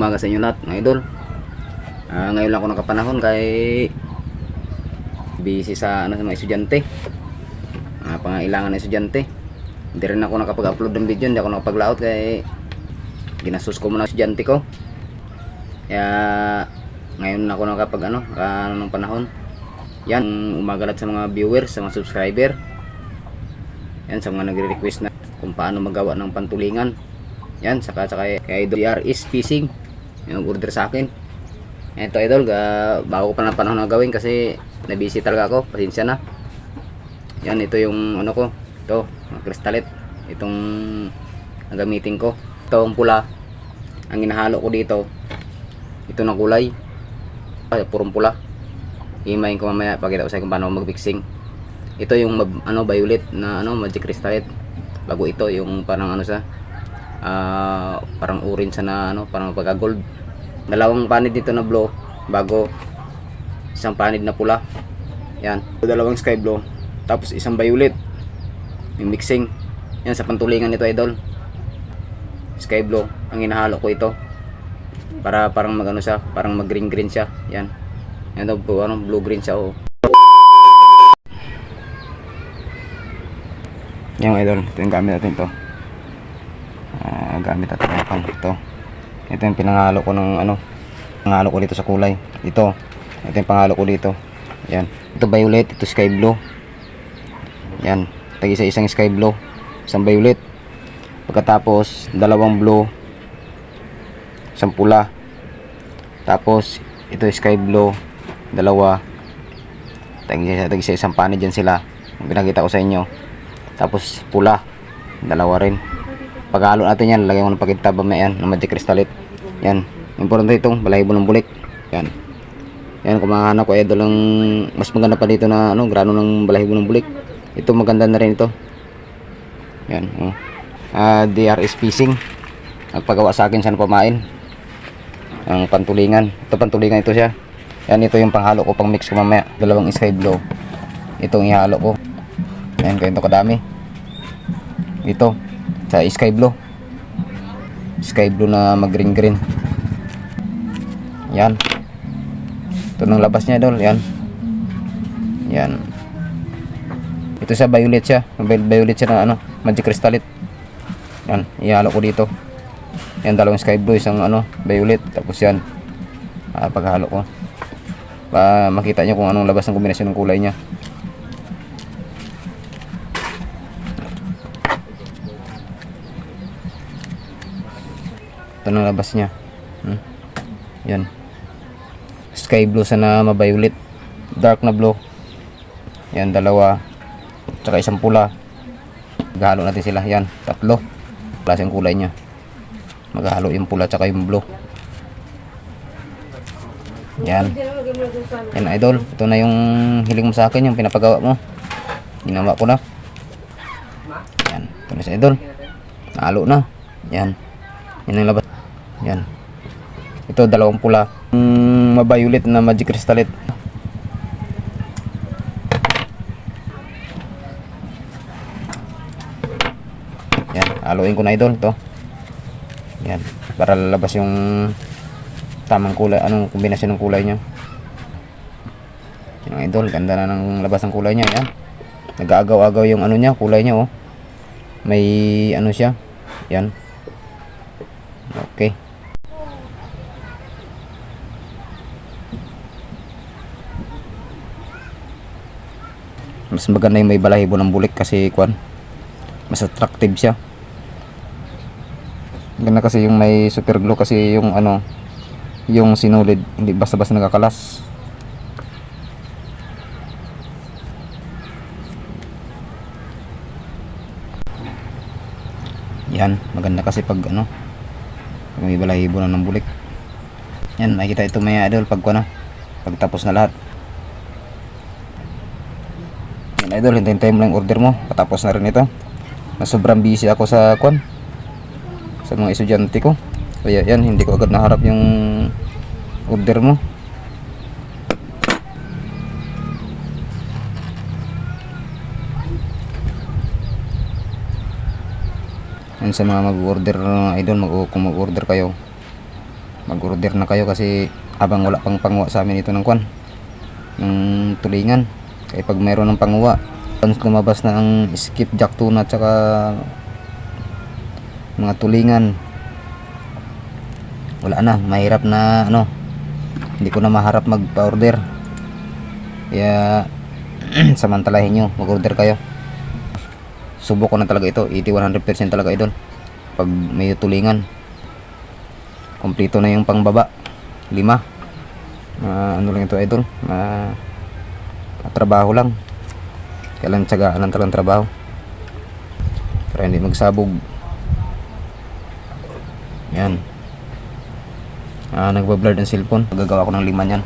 umaga sa inyo lahat mga idol. Ngayon lang ako nakapanahon kay busy sa sa mga estudyante. Pangailangan ng estudyante. Hindi rin ako nakapag-upload ng video, hindi ako nakapag-layout kay ginastos ko muna estudyante ko. Kaya ngayon ako nakapag ng panahon. Yan, umagalat sa mga viewers, sa mga subscriber. Yan, sa mga nagre-request na kung paano magawa ng pantulingan. Yan, saka kay DRS Fishing yung order sa akin. Ito idol, bago ko pa ng panahon na gawin kasi na-busy talaga ako, pasensya na. Yan, ito yung ko, ito, kristalit. Itong ang gamitin ko. Ito ang pula. Ang inahalo ko dito, ito na kulay. Purong pula. Himayin ko mamaya, pakita ko sa inyo kung paano mag-mixing. Ito yung violet na magic crystalite. Bago ito yung parang sa parang orange na parang pagka gold. Dalawang panid dito na blue bago isang panid na pula. Yan, dalawang sky blue tapos isang violet. Yung mixing. Yan sa pantulingan nito idol. Sky blue ang hinahalo ko ito. Para parang siya, parang mag-green siya. Yan. Yan daw blue green siya Yan idol, ito yung gamit natin to. Gamit natin ito yung pinangalo ko ng pangalo ko dito sa kulay. Ito yung pangalo ko dito. Yan. Ito violet, ito sky blue. Yan. Isang sky blue, isang violet. Pagkatapos dalawang blue, isang pula. Tapos ito sky blue, dalawa. Isang panid dyan sila. Pinakita ko sa inyo. Tapos pula, dalawa rin. Paghalo natin yan, lagyan ko ng pakintabang na yan, ng magic crystalite. Yan, importante itong balahibo ng bulik. Yan. Yan, kung makahanap ko idol ang mas maganda pa dito na grano ng balahibo ng bulik. Ito maganda na rin ito. Yan, DRS Fishing. Nagpagawa sa akin siya ng pamain. Ang pantulingan. Ito pantulingan ito siya. Yan, ito yung panghalo ko, pang mix ko mamaya. Dalawang sky blue. Itong ihalo ko. Yan, ganito kadami. Ito sa sky blue na mag green. Yan, ito nang labas niya idol. Yan, ito sa violet siya na magic crystalite. Yan, ihalo ko dito. Yan, dalawang sky blue, isang violet. Tapos yan, paghalo ko makita nyo kung anong labas ng kombinasyon ng kulay niya. Ito na labas niya. Yan, sky blue sana ma-violet, dark na blue. Yan, dalawa, tsaka isang pula. Maghalo natin sila. Yan, tatlo klaseng kulay niya. Maghalo yung pula tsaka yung blue. Yan idol, ito na yung hiling mo sa akin, yung pinapagawa mo. Ginawa ko na. Yan, ito na sa idol, halo na. Yan ang labas. Yan, ito dalawang pula, ma-violet na magic crystalite. Yan, haluin ko na idol ito. Yan, para lalabas yung tamang kulay, kombinasyon ng kulay niya. Yan idol, ganda na ng labas ng kulay niya. Yan, nag-aagaw-agaw yung niya, kulay niya may siya. Yan, okay. Mas maganda yung may balahibo ng bulik kasi mas attractive siya. Ganda kasi yung may super glue kasi yung yung sinulid, hindi basta-basta nagkakalas. Yan, maganda kasi pag may balahibo na ng bulik. Yan, makikita ito may idol pagtapos na lahat. Yan idol, hintayin mo lang order mo, patapos na rin ito. Sobrang busy ako sa mga estudyante ko. Kaya yan, hindi ko agad naharap yung order mo. Yan sa mga mag-order idol, kung mag-order kayo, mag-order na kayo kasi habang wala pang panguha sa amin ito ng kwan ng tulingan. Kaya pag mayroon ng panguha, once lumabas na ang skipjack tuna at saka mga tulingan, wala na, mahirap na ano, hindi ko na maharap magpa-order. Kaya samantalahin nyo, mag-order kayo. Subok ko na talaga ito, 80-100% talaga idol. Pag may tulingan, kompleto na yung pangbaba, 5. Ano lang ito idol, trabaho lang. Kailan tsagaan lang talagang trabaho para hindi magsabog. Yan. Nagbablur ng cellphone. Gagawa ko ng 5 yan.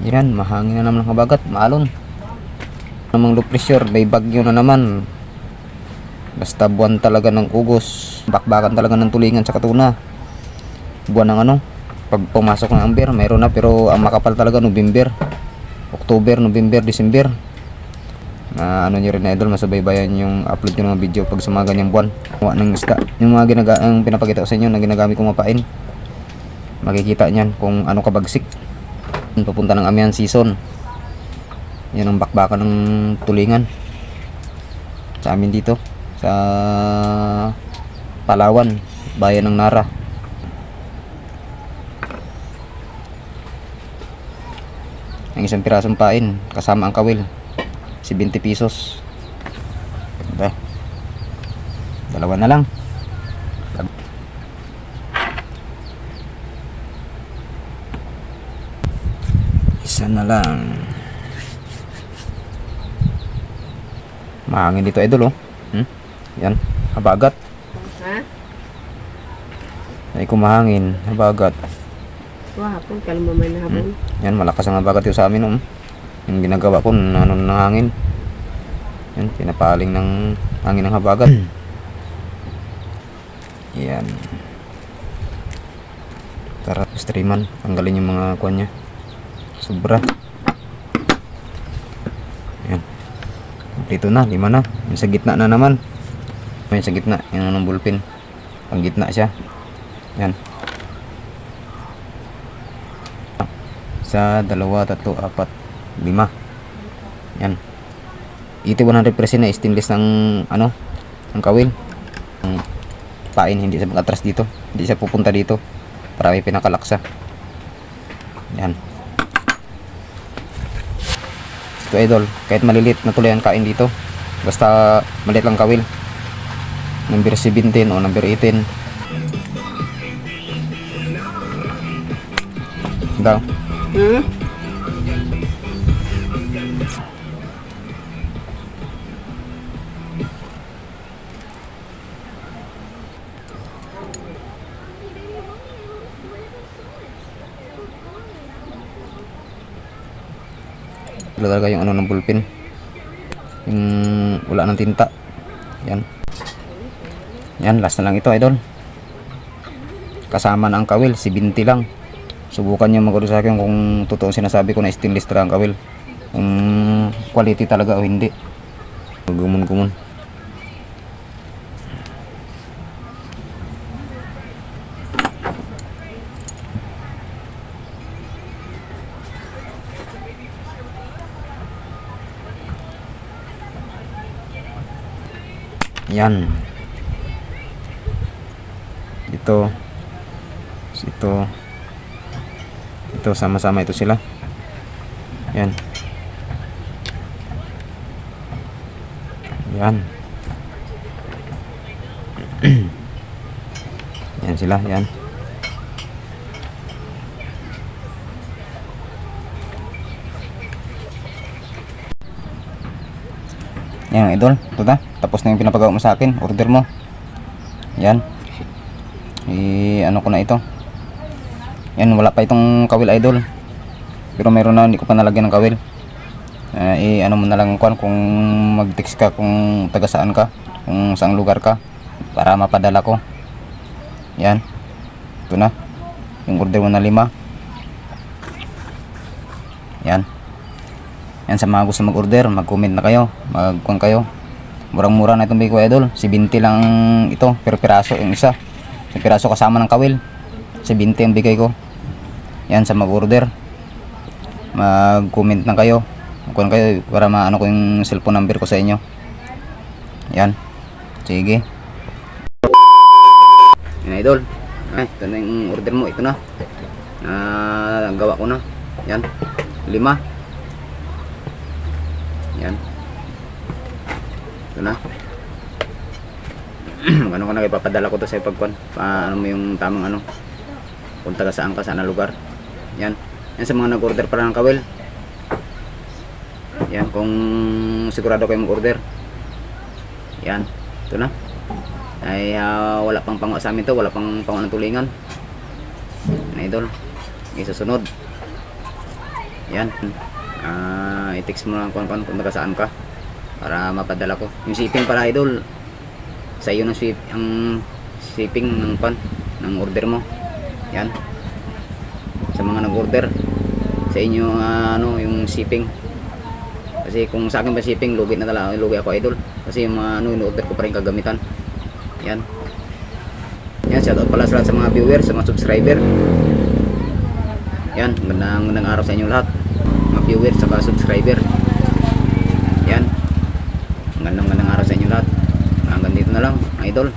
Yan, mahangin na naman ang habagat, maalon. Namang low pressure, may bagyo na naman. Basta buwan talaga ng ugos, bakbakan talaga ng tulingan sa katuna. Buwan ng ano, pag pumasok ng Amber, mayroon na, pero ang makapal talaga November, October, November, December. Ano nyo rin na idol, masabaybayan yung upload nyo ng mga video pag sa mga ganyang buwan. Kuha ng isda, yung mga ang pinapakita ko sa inyo na ginagamit kong mapain, makikita nyan kung ano kabagsik. Papunta ng amihan season. Yan ang bakbakan ng tulingan sa amin dito sa Palawan, bayan ng Nara. Ang isang pirasong pain kasama ang kawil, 70 pesos. Diba? Dalawa na lang. Isa na lang. Mahangin dito idol, oh. Yan, habagat. Ay kumahangin, habagat. Hapon, kalmaman na hapon. Yan, malakas ang habagat yung sa amin, oh. Yung ginagawa ko, ano ng hangin. Yan, pinapaling ng hangin ng habagat. Yan. Tara, streaman, tanggalin yung mga kuwan niya. Sobra. Yan. Dito na, 5 na. Yung sa gitna na naman. Yung sa gitna, yung ng bulpin. Pang gitna siya. Yan. Sa 2, 3, 4, 5. Yan. 100% na stainless ng ano, ng kawil. Ang pain, hindi siya mag-atras dito. Hindi siya pupunta dito. Para may pinakalaksa. Yan. Ito idol, kahit maliliit na tuloy ang kain dito, basta maliit lang kawil, number 17 o number 18. Daw. Talaga yung ano ng bulpin, yung wala ng tinta. Yan. Yan, last na lang ito idol. Kasama na ang kawil, 70 lang. Subukan nyo mag-order sa akin kung totoo sinasabi ko na stainless talaga ang kawil, kung quality talaga o hindi. Gumon-gumon. Yan. Ito sama-sama ito sila. Yan. Yan. Yan sila, yan. Yan idol, ito na. Tapos na yung pinapagawa mo sa akin, order mo. Yan. Ano ko na ito. Yan, wala pa itong kawil idol. Pero meron na, hindi ko pa nalagyan ng kawil. Ano mo na lang kung mag-text ka kung taga saan ka, kung saang lugar ka, para mapadala ko. Yan. Ito na. Yung order mo na 5. Yan. Yan, sa mga gusto mag-order, mag-comment na kayo, mag-kuhan kayo. Murang-mura na itong biko idol. 70 lang ito per piraso yung isa. Sa piraso kasama ng kawil. 70 ang bigay ko. Yan sa mag-order. Mag-comment na kayo. Kung kayo para maano ko yung cellphone number ko sa inyo. Yan. Sige. Yan idol. Ay, ito na yung order mo. Ito na. Gawa ko na. Yan. 5. Yan. Ito na. Ano ko na ipapadala ko to sa pagkuan. Paano mo yung tamang ano. Kung taga saan ka, saan na lugar. Yan. Yan sa mga nag-order para ng kawil. Yan. Kung sigurado kayo mag-order. Yan. Ito na. Ay wala pang pango sa amin to. Wala pang pango ng tulingan. Yan idol. Isusunod. Yan. I-text mo lang kung taga saan ka. Para mapadala ko. Yung shipping para idol. Sa iyo ng shipping ng order mo. Yan. Sa mga nag-order. Sa inyo ano yung shipping. Kasi kung sa akin ba shipping, lugi na talaga, lugi ako idol. Kasi yung mga ano, in-order ko pa rin kagamitan. Yan. Yan, shoutout pala sa lahat sa mga viewers, sa mga subscriber. Yan, magandang araw sa inyo lahat. Mga viewers, saka subscriber. Yan. Magandang araw sa inyo lahat. Hanggang dito na lang, idol.